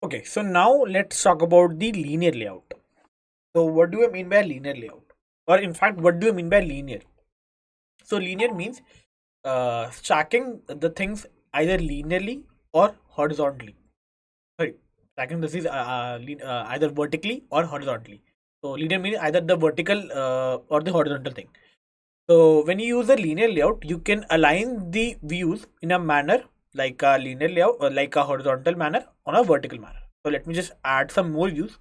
Okay, so now let's talk about the linear layout. So what do I mean by linear layout? Or in fact, what do you mean by linear? So linear means stacking the things either linearly or horizontally. Sorry, stacking this is either vertically or horizontally. So linear means either the vertical or the horizontal thing. So when you use a linear layout, you can align the views in a manner like a linear layout or like a horizontal manner on a vertical manner. So let me just add some more views.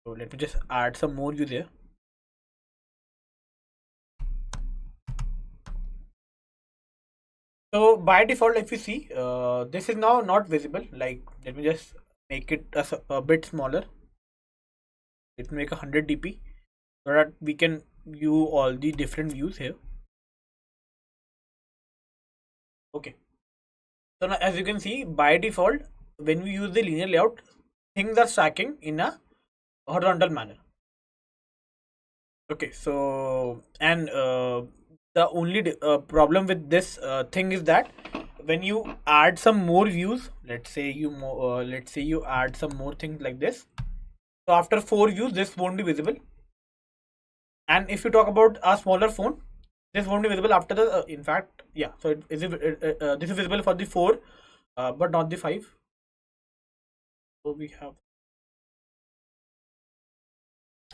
So let me just add some more views here. So by default, if you see, this is now not visible. Like, let me just make it a bit smaller. Let me make 100 dp so that we can view all the different views here. Okay. So now, as you can see, by default, when we use the linear layout, things are stacking in a horizontal manner. Okay. So and the only problem with this thing is that when you add some more views, let's say you add some more things like this. So after 4 views, this won't be visible. And if you talk about a smaller phone, this won't be visible after the. In fact, yeah. So this is visible for the 4, but not the 5. So we have,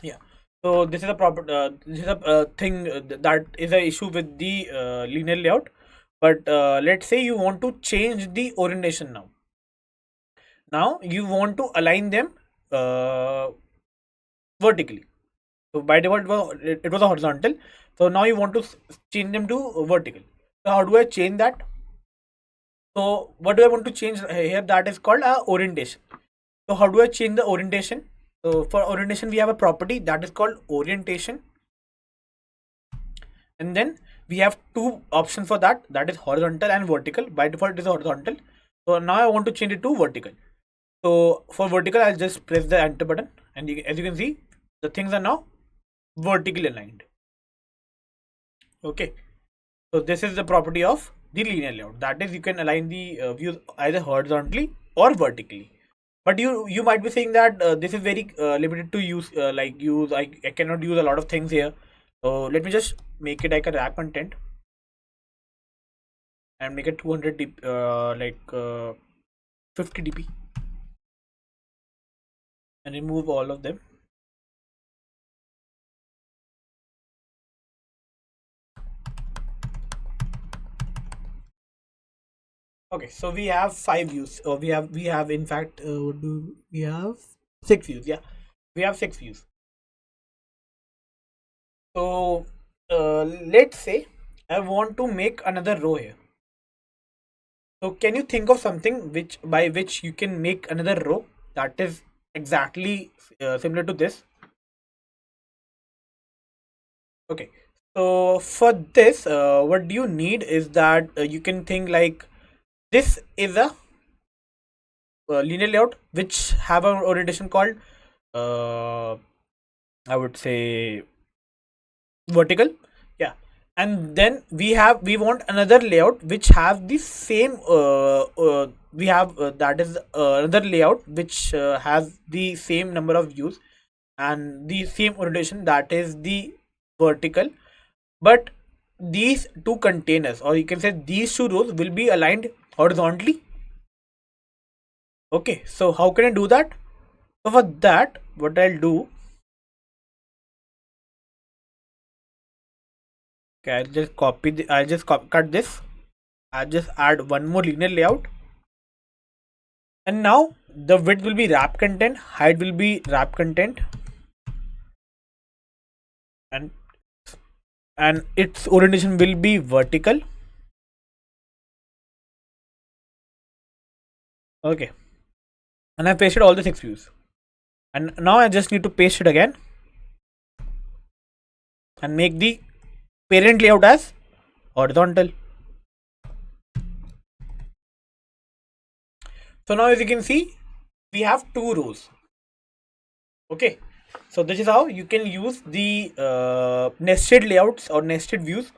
yeah. So this is a proper. This is a thing that is a issue with the linear layout. But let's say you want to change the orientation now. Now you want to align them uh, vertically. So by default it was a horizontal. So now you want to change them to vertical. So how do I change that? So what do I want to change here? That is called orientation. So how do I change the orientation? So for orientation we have a property that is called orientation, and then we have two options for that. That is horizontal and vertical. By default it is horizontal. So now I want to change it to vertical. So for vertical I'll just press the enter button, and as you can see, the things are now vertically aligned. Okay. So this is the property of the linear layout. That is, you can align the views either horizontally or vertically. But you might be saying that this is very limited to use. I cannot use a lot of things here. So let me just make it like a wrap content and make it 200 dp, 50 dp, and remove all of them. Okay, so we have 5 views. We have in fact what do we have 6 views. Yeah, we have 6 views. So let's say I want to make another row here. So can you think of something which by which you can make another row that is exactly similar to this? Okay. So for this, what do you need is that you can think like this is a linear layout which have an orientation called uh, I would say vertical. Yeah. And then we want another layout which have the same we have that is another layout which has the same number of views and the same orientation, that is the vertical. But these two containers, or you can say these two rows, will be aligned horizontally. Okay, so how can I do that? So for that, what I'll do, okay, I'll just cut this. I'll just add one more linear layout, and now the width will be wrap content, height will be wrap content, and its orientation will be vertical. Okay, and I pasted all the 6 views, and now I just need to paste it again and make the parent layout as horizontal. So now as you can see, we have two rows. Okay, so this is how you can use the nested layouts or nested views,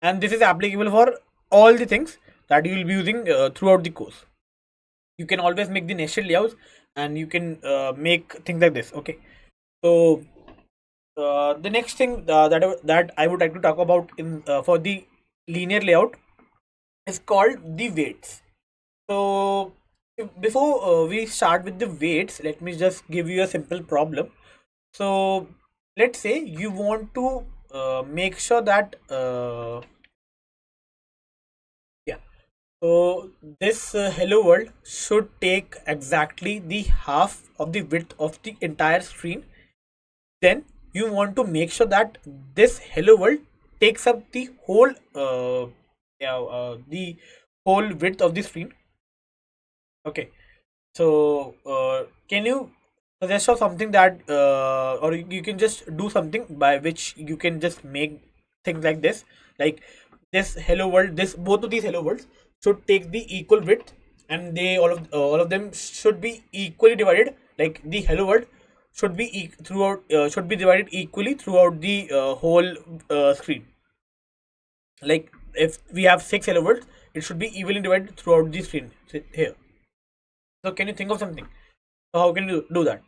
and this is applicable for all the things that you will be using throughout the course. You can always make the nested layouts, and you can make things like this. Okay, so the next thing that I would like to talk about in for the linear layout is called the weights. So before we start with the weights, let me just give you a simple problem. So let's say you want to make sure that yeah, so this hello world should take exactly the half of the width of the entire screen. Then you want to make sure that this hello world takes up the whole the whole width of the screen. Okay, so can you suggest of something that or you can just do something by which you can just make things like this, like this hello world, this both of these hello worlds should take the equal width, and they all of them should be equally divided. Like the hello world should be throughout should be divided equally throughout the whole screen. Like if we have six hello worlds, it should be evenly divided throughout the screen here. So can you think of something? So how can you do that?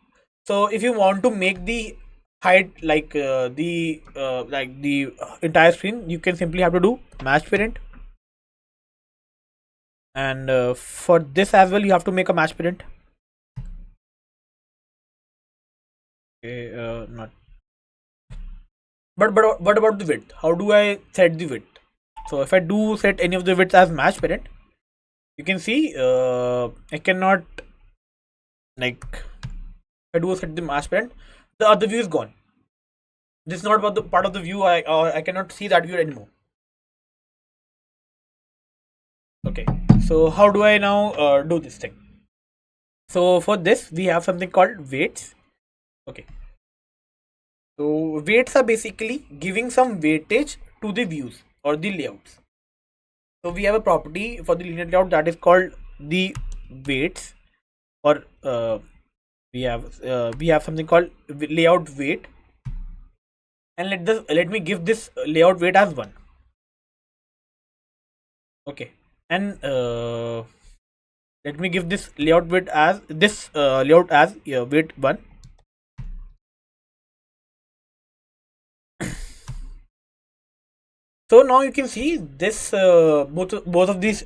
So if you want to make the height like the entire screen, you can simply have to do match parent, and for this as well, you have to make a match parent. Okay, not. But what about the width? How do I set the width? So if I do set any of the width as match parent, you can see I cannot, like, if I do set the match parent, the other view is gone. This is not about the part of the view. I cannot see that view anymore. Okay, so how do I now do this thing? So for this we have something called weights. Okay, so weights are basically giving some weightage to the views or the layouts. So we have a property for the linear layout that is called the weights, or we have something called layout weight, and let me give this layout weight as 1. Okay, and let me give this layout weight as layout as weight 1. So now you can see this both of these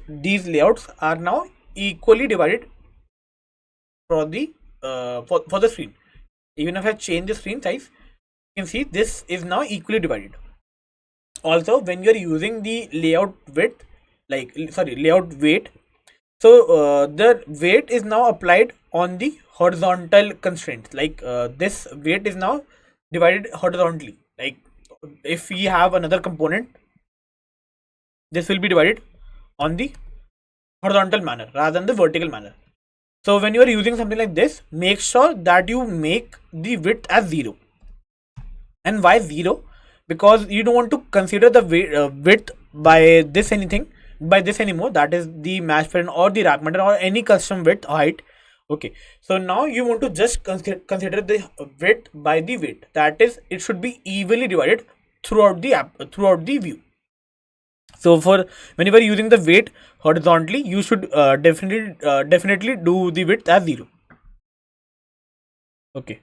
layouts are now equally divided for the for the screen. Even if I change the screen size, you can see this is now equally divided. Also, when you're using the layout width, like sorry, layout weight, so the weight is now applied on the horizontal constraints. Like this weight is now divided horizontally. Like if we have another component, this will be divided on the horizontal manner rather than the vertical manner. So when you are using something like this, make sure that you make the width as 0. And why 0? Because you don't want to consider the width by this anything by this anymore. That is the match parent or the rack matter or any custom width height. Okay, so now you want to just consider the width by the weight. That is, it should be evenly divided throughout the throughout the view. So for whenever using the weight horizontally, you should definitely do the width as 0. Okay,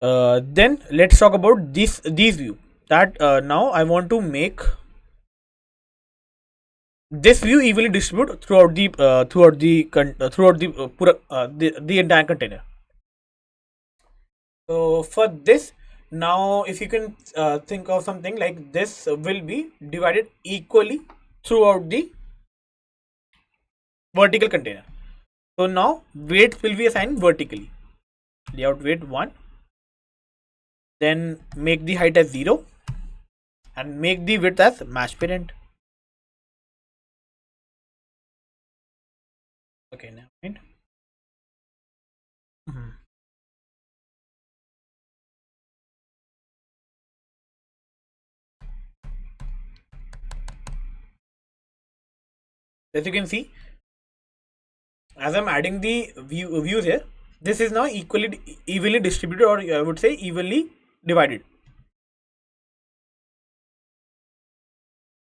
then let's talk about these view. That now I want to make this view evenly distribute throughout the entire container. So for this, now if you can think of something like this, will be divided equally throughout the vertical container. So now weights will be assigned vertically. Layout weight 1, then make the height as 0 and make the width as match parent. Okay, now mind. Mhm. As you can see, as I'm adding the views here, this is now evenly distributed, or I would say evenly divided.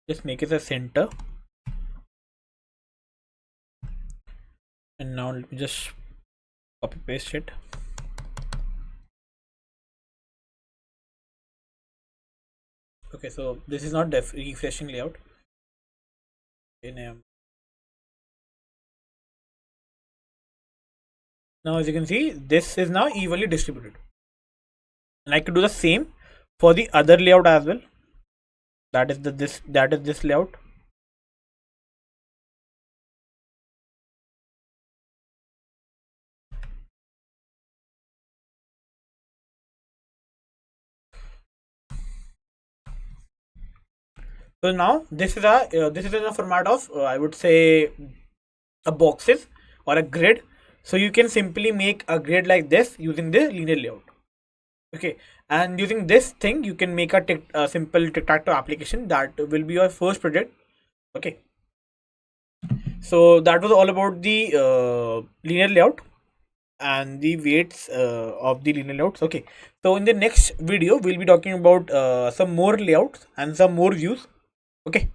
Just make it a center, And now let me just copy paste it. Okay, so this is not refreshing layout. Now as you can see, this is now evenly distributed, and I could do the same for the other layout as well. That is this layout. So now this is in a format of I would say a boxes or a grid. So you can simply make a grid like this using the linear layout. Okay, and using this thing you can make a simple tic-tac-toe application that will be your first project. Okay, so that was all about the linear layout and the weights of the linear layouts. Okay, so in the next video we'll be talking about some more layouts and some more views. Okay.